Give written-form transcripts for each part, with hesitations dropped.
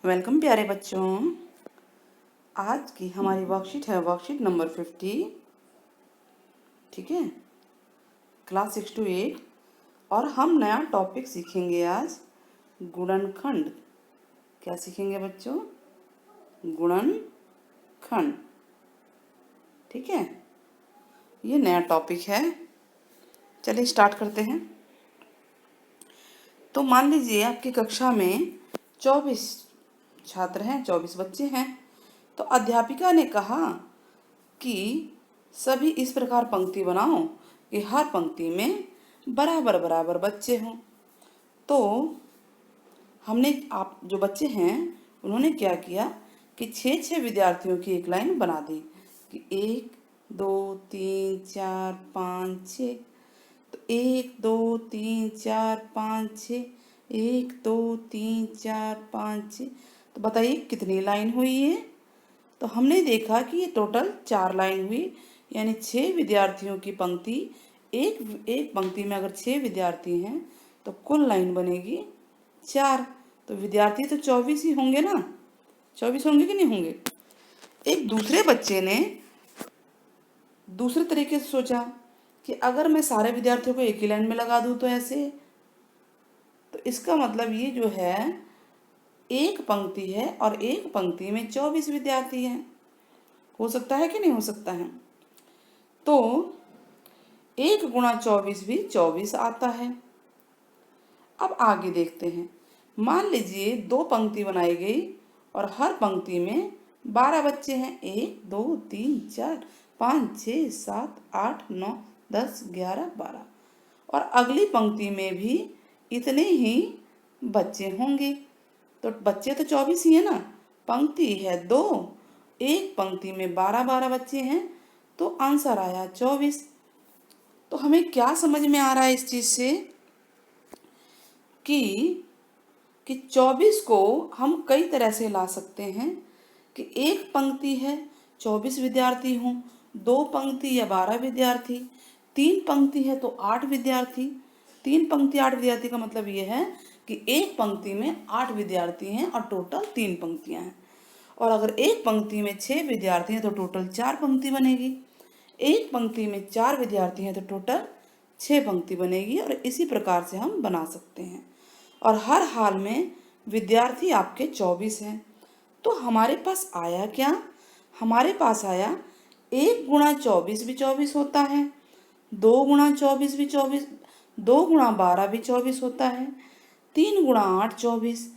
Welcome प्यारे बच्चों। आज की हमारी वर्कशीट है वर्कशीट नंबर 50। ठीक है, क्लास 6 to 8। और हम नया टॉपिक सीखेंगे आज, गुणनखंड। क्या सीखेंगे बच्चों? गुणनखंड। ठीक है, ये नया टॉपिक है। चलिए स्टार्ट करते हैं। तो मान लीजिए आपकी कक्षा में 24 छात्र हैं, 24 बच्चे हैं। तो अध्यापिका ने कहा कि सभी इस प्रकार पंक्ति बनाओ कि हर पंक्ति में बराबर बराबर बच्चे हों। तो हमने आप जो बच्चे हैं उन्होंने क्या किया कि 6 विद्यार्थियों की एक लाइन बना दी कि 1 2 3 4 5 6। तो 1 2 3 4 5 6, 1 2 3 4 5 6। तो बताइए कितनी लाइन हुई है? तो हमने देखा कि ये टोटल 4 लाइन हुई, यानी 6 विद्यार्थियों की पंक्ति। एक एक पंक्ति में अगर 6 विद्यार्थी हैं तो कुल लाइन बनेगी 4। तो विद्यार्थी तो 24 ही होंगे ना, 24 होंगे कि नहीं होंगे? एक दूसरे बच्चे ने दूसरे तरीके से सोचा कि अगर मैं सारे विद्यार्थियों को एक ही लाइन में लगा दूं तो ऐसे। तो इसका मतलब ये जो है एक पंक्ति है और एक पंक्ति में 24 विद्यार्थी हैं। हो सकता है कि नहीं हो सकता है? तो 1 गुणा 24 भी 24 आता है। अब आगे देखते हैं। मान लीजिए 2 पंक्ति बनाई गई और हर पंक्ति में 12 बच्चे हैं। 1 2 3 4 5 6 7 8 9 10 11 12। और अगली पंक्ति में भी इतने ही बच्चे होंगे। तो बच्चे तो 24 ही है ना, पंक्ति है 2, एक पंक्ति में 12 बच्चे हैं, तो आंसर आया 24। तो हमें क्या समझ में आ रहा है इस चीज़ से कि 24 को हम कई तरह से ला सकते हैं। कि एक पंक्ति है 24 विद्यार्थी हों, 2 पंक्ति या 12 विद्यार्थी, 3 पंक्ति है तो 8 विद्यार्थी। 3 पंक्ति 8 विद्यार्थी का मतलब ये है कि एक पंक्ति में 8 विद्यार्थी हैं और टोटल 3 पंक्तियां हैं। और अगर एक पंक्ति में 6 विद्यार्थी हैं तो टोटल 4 पंक्ति बनेगी। एक पंक्ति में 4 विद्यार्थी हैं तो टोटल 6 पंक्ति बनेगी। और इसी प्रकार से हम बना सकते हैं। और हर हाल में विद्यार्थी आपके 24 हैं। तो हमारे पास आया क्या? हमारे पास आया 1 गुणा 24 भी 24 होता है, 2 गुणा 24 भी 24, 2 गुणा 12 भी 24 होता है, 3 गुणा 8 24,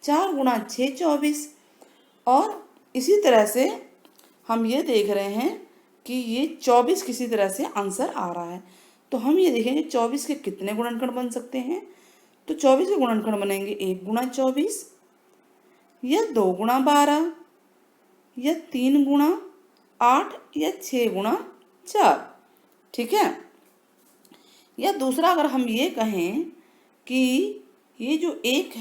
4 गुणा 6 24। और इसी तरह से हम ये देख रहे हैं कि ये 24 किसी तरह से आंसर आ रहा है। तो हम ये देखेंगे 24 के कितने गुणनखंड बन सकते हैं। तो 24 के गुणनखंड बनेंगे 1 गुणा 24, या 2 गुणा 12, या 3 गुणा 8, या 6 गुणा 4। ठीक है। या दूसरा अगर हम ये कहें कि ये जो एक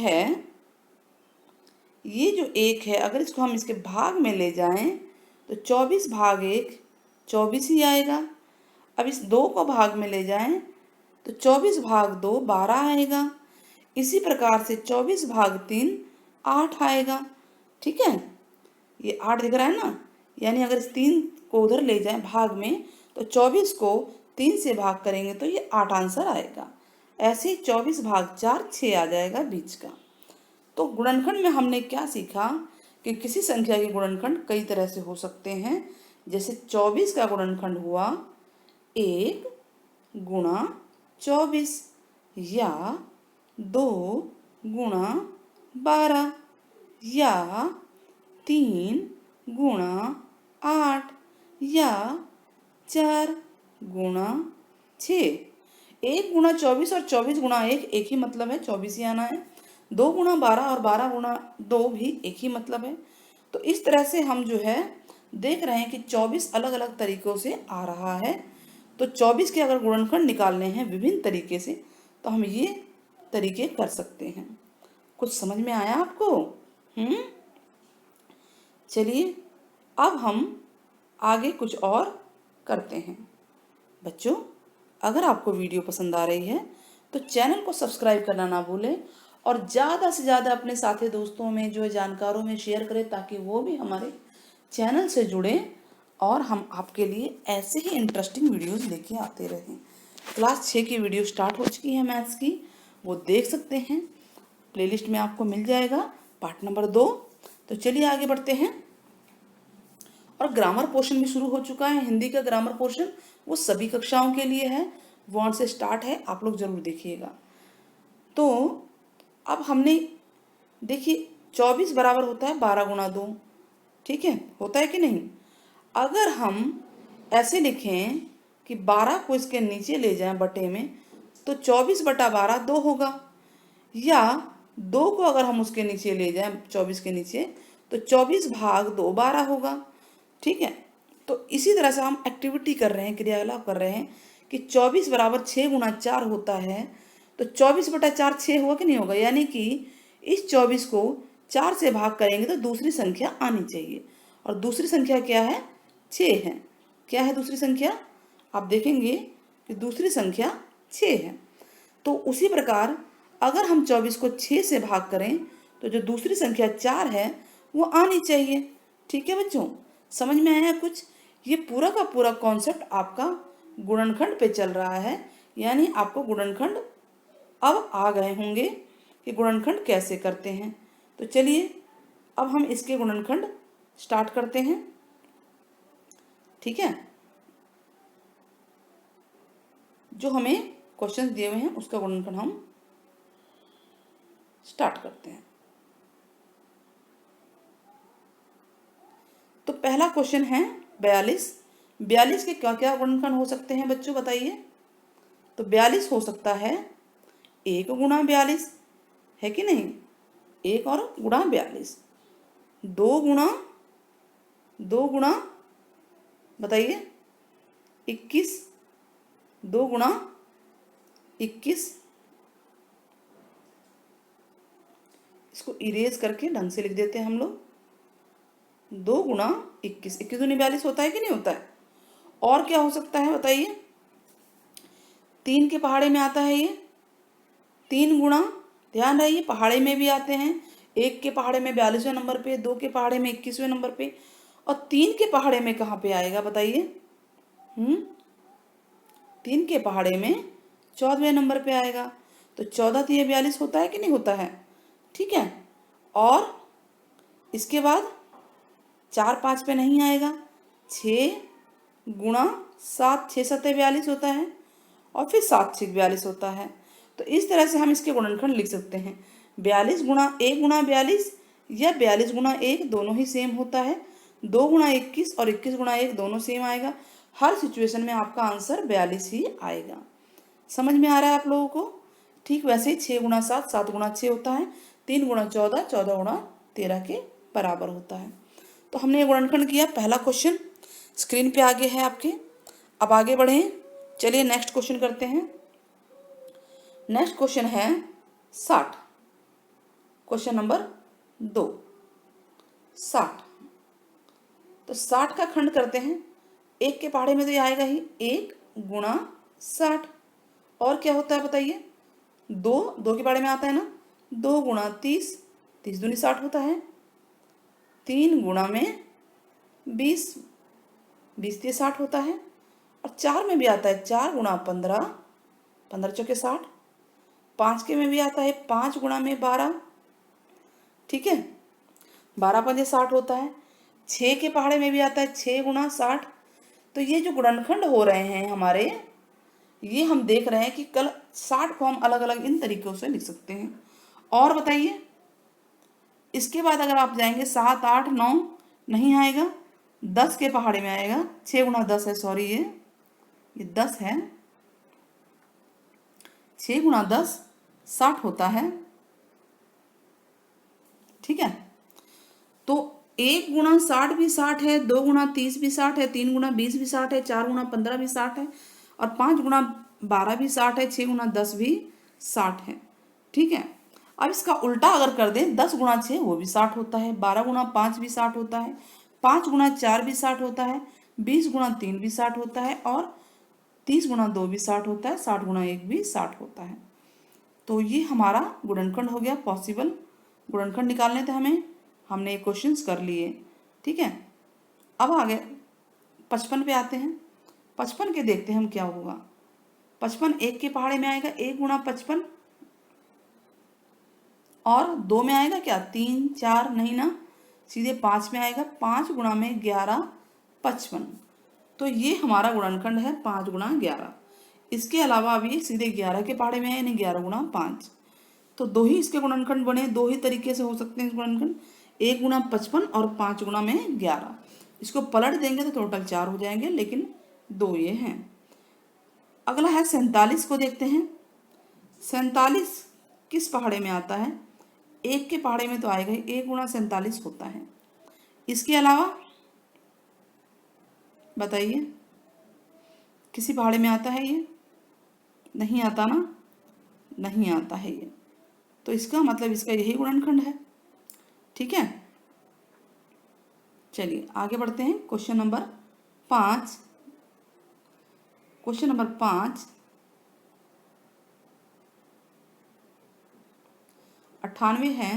है अगर इसको हम इसके भाग में ले जाएं तो 24 भाग 1 24 ही आएगा। अब इस 2 को भाग में ले जाएं तो 24 भाग 2 12 आएगा। इसी प्रकार से 24 भाग 3 8 आएगा। ठीक है, ये 8 दिख रहा है ना, यानी अगर इस 3 को उधर ले जाएं भाग में तो 24 को 3 से भाग करेंगे तो ये 8 आंसर आएगा। ऐसे ही 24 भाग 4 6 आ जाएगा बीच का। तो गुणनखंड में हमने क्या सीखा कि किसी संख्या के गुणनखंड कई तरह से हो सकते हैं। जैसे 24 का गुणनखंड हुआ 1 गुणा 24, या 2 गुणा 12, या 3 गुणा 8, या 4 गुणा 6। 1 गुणा 24 और 24 गुणा 1 एक ही मतलब है, 24 ही आना है। 2 गुणा 12 और 12 गुणा 2 भी एक ही मतलब है। तो इस तरह से हम जो है देख रहे हैं कि 24 अलग अलग तरीक़ों से आ रहा है। तो 24 के अगर गुणनखंड निकालने हैं विभिन्न तरीके से तो हम ये तरीके कर सकते हैं। कुछ समझ में आया आपको? चलिए अब हम आगे कुछ और करते हैं। बच्चों, अगर आपको वीडियो पसंद आ रही है तो चैनल को सब्सक्राइब करना ना भूलें और ज़्यादा से ज़्यादा अपने साथी दोस्तों में, जो जानकारों में शेयर करें, ताकि वो भी हमारे चैनल से जुड़े और हम आपके लिए ऐसे ही इंटरेस्टिंग वीडियोस लेके आते रहें। क्लास 6 की वीडियो स्टार्ट हो चुकी है मैथ्स की, वो देख सकते हैं, प्लेलिस्ट में आपको मिल जाएगा पार्ट नंबर 2। तो चलिए आगे बढ़ते हैं। और ग्रामर पोर्शन भी शुरू हो चुका है। हिंदी का ग्रामर पोर्शन वो सभी कक्षाओं के लिए है, वॉन से स्टार्ट है, आप लोग जरूर देखिएगा। तो अब हमने देखिए 24 बराबर होता है 12 गुणा 2, ठीक है, होता है कि नहीं। अगर हम ऐसे लिखें कि 12 को इसके नीचे ले जाएं बटे में, तो 24 बटा 12 2 होगा, या 2 को अगर हम उसके नीचे ले जाएं 24 के नीचे, तो 24 भाग 2 12 होगा, ठीक है। तो इसी तरह से हम एक्टिविटी कर रहे हैं, क्रियाकलाप कर रहे हैं कि 24 बराबर 6 गुणा 4 होता है, तो 24 बटा 4 6 होगा कि नहीं होगा, यानी कि इस 24 को 4 से भाग करेंगे तो दूसरी संख्या आनी चाहिए, और दूसरी संख्या क्या है, 6 है। क्या है दूसरी संख्या, आप देखेंगे कि दूसरी संख्या 6 है। तो उसी प्रकार अगर हम 24 को 6 से भाग करें तो जो दूसरी संख्या 4 है वो आनी चाहिए, ठीक है बच्चों, समझ में आया कुछ। ये पूरा का पूरा कॉन्सेप्ट आपका गुणनखंड पे चल रहा है, यानी आपको गुणनखंड अब आ गए होंगे कि गुणनखंड कैसे करते हैं। तो चलिए अब हम इसके गुणनखंड स्टार्ट करते हैं, ठीक है। जो हमें क्वेश्चंस दिए हुए हैं उसका गुणनखंड हम स्टार्ट करते हैं। तो पहला क्वेश्चन है 42। 42 के क्या क्या गुणनखंड हो सकते हैं बच्चों, बताइए। तो 42 हो सकता है 1 गुणा 42, है कि नहीं, 1 और गुणा 42, 2 गुणा बताइए 21, 2 गुणा 21, इसको इरेज करके ढंग से लिख देते हैं हम लोग, 2 गुणा 21, 21 दूनी 42 होता है कि नहीं होता है। और क्या हो सकता है बताइए, 3 के पहाड़े में आता है ये 3 गुणा, ध्यान रहिए पहाड़े में भी आते हैं, 1 के पहाड़े में 42वें नंबर पे, 2 के पहाड़े में 21वें नंबर पे, और 3 के पहाड़े में कहाँ पे आएगा बताइए, 3 के पहाड़े में 14वें नंबर पे आएगा। तो 14 तिया 42 होता है कि नहीं होता है, ठीक है। और इसके बाद 4 5 पे नहीं आएगा, 6 गुणा 7, 6 7 42 होता है, और फिर 7 6 42 होता है। तो इस तरह से हम इसके गुणनखंड लिख सकते हैं, 42 गुणा 1 गुणा 42, या 42 गुणा 1 दोनों ही सेम होता है, 2 गुणा 21 और 21 गुणा 1 दोनों सेम आएगा। हर सिचुएशन में आपका आंसर 42 ही आएगा। समझ में आ रहा है आप लोगों को। ठीक वैसे ही 6 गुणा 7 7 गुणा 6 होता है, 3 गुणा 14 14 गुणा 13 के बराबर होता है। तो हमने ये गुणनखंड किया। पहला क्वेश्चन स्क्रीन पे आगे है आपके। अब आगे बढ़ें, चलिए नेक्स्ट क्वेश्चन करते हैं। नेक्स्ट क्वेश्चन है 60, क्वेश्चन नंबर 2, 60। तो 60 का खंड करते हैं, 1 के पहाड़े में तो ये आएगा ही 1 गुणा 60, और क्या होता है बताइए, 2 के पहाड़े में आता है ना, 2 गुणा 30, 30 दूनी 60 होता है, 3 गुणा में 20, 20 तिया 60 होता है, और 4 में भी आता है 4 गुणा 15, 15 चौके 60, 5 के में भी आता है 5 गुणा में 12, ठीक है, 12 पंजे 60 होता है, 6 के पहाड़े में भी आता है 6 गुणा 60। तो ये जो गुणनखंड हो रहे हैं हमारे, ये हम देख रहे हैं कि कल 60 को हम अलग अलग इन तरीकों से लिख सकते हैं। और बताइए, इसके बाद अगर आप जाएंगे 7 8 9 नहीं आएगा, 10 के पहाड़े में आएगा, 6 गुणा 10 है, सॉरी ये 10 है, 6 गुणा 10 60 होता है, ठीक है। तो 1 गुणा 60 भी 60 है, 2 गुणा 30 भी 60 है, 3 गुणा 20 भी 60 है, 4 गुणा 15 भी 60 है, और 5 गुणा 12 भी 60 है, 6 गुणा 10 भी 60 है, ठीक है। अब इसका उल्टा अगर कर दें, 10 गुणा 6 वो भी 60 होता है, 12 गुणा 5 भी 60 होता है, 5 गुणा 4 भी 60 होता है, 20 गुणा 3 भी 60 होता है, और 30 गुणा 2 भी 60 होता है, 60 गुणा 1 भी 60 होता है। तो ये हमारा गुणनखंड हो गया पॉसिबल। गुणनखंड निकालने थे हमें, हमने ये क्वेश्चंस कर लिए। ठीक है, अब आगे 55 पे आते हैं। 55 के देखते हैं हम क्या होगा। 55 1 के पहाड़े में आएगा 1 गुणा 55, और 2 में आएगा क्या 3 4, नहीं ना, सीधे 5 में आएगा 5 गुणा में 11 55। तो ये हमारा गुणनखंड है 5 गुणा 11। इसके अलावा अभी सीधे 11 के पहाड़े में है, यानी 11 गुणा 5। तो दो ही इसके गुणनखंड बने, दो ही तरीके से हो सकते हैं इस गुणनखंड, 1 गुणा 55 और 5 गुणा में 11। इसको पलट देंगे तो टोटल 4 हो जाएंगे, लेकिन 2 ये हैं। अगला है 47 को देखते हैं। 47 किस पहाड़े में आता है? 1 के पहाड़े में तो आएगा ही, 1 गुणा 47 होता है। इसके अलावा बताइए किसी पहाड़े में आता है ये? नहीं आता ना, नहीं आता है ये। तो इसका मतलब इसका यही गुणनखंड है। ठीक है, चलिए आगे बढ़ते हैं। Question number 5। क्वेश्चन नंबर 5, 98 है,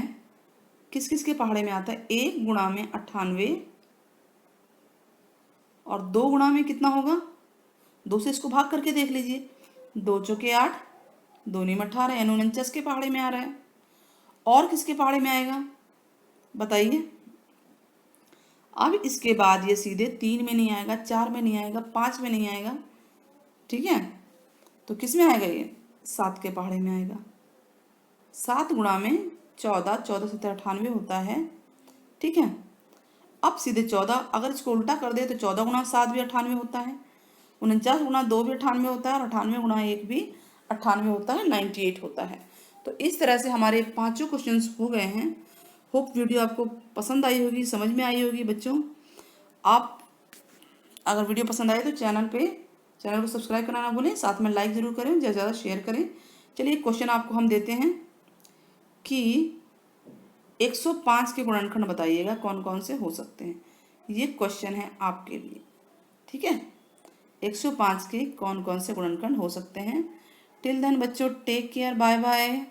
किस किस के पहाड़े में आता है? 1 गुणा में 98 और 2 गुणा में कितना होगा? 2 से इसको भाग करके देख लीजिए। 2 चौके 8, 2 नीम 18, यानी 49 के पहाड़े में आ रहा है। और किसके पहाड़े में आएगा बताइए? अब इसके बाद ये सीधे 3 में नहीं आएगा, 4 में नहीं आएगा, 5 में नहीं आएगा। ठीक है, तो किस में आएगा? ये 7 के पहाड़े में आएगा। 7 गुणा में 14, 14 7 98 होता है। ठीक है, अब सीधे 14, अगर इसको उल्टा कर दे तो 14 गुणा 7 भी 98 होता है, 49 गुणा 2 भी 98 होता है, और 98 गुणा 1 भी 98 होता है, 98 होता है। तो इस तरह से हमारे 5 क्वेश्चंस हो गए हैं। होप वीडियो आपको पसंद आई होगी, समझ में आई होगी बच्चों। आप अगर वीडियो पसंद आए तो चैनल को सब्सक्राइब करना ना भूलें, साथ में लाइक ज़रूर करें, ज़्यादा से ज़्यादा शेयर करें। चलिए क्वेश्चन आपको हम देते हैं कि 105 के गुणनखंड बताइएगा कौन कौन से हो सकते हैं। ये क्वेश्चन है आपके लिए। ठीक है, 105 के कौन कौन से गुणनखंड हो सकते हैं। टिल देन बच्चों, टेक केयर, बाय बाय।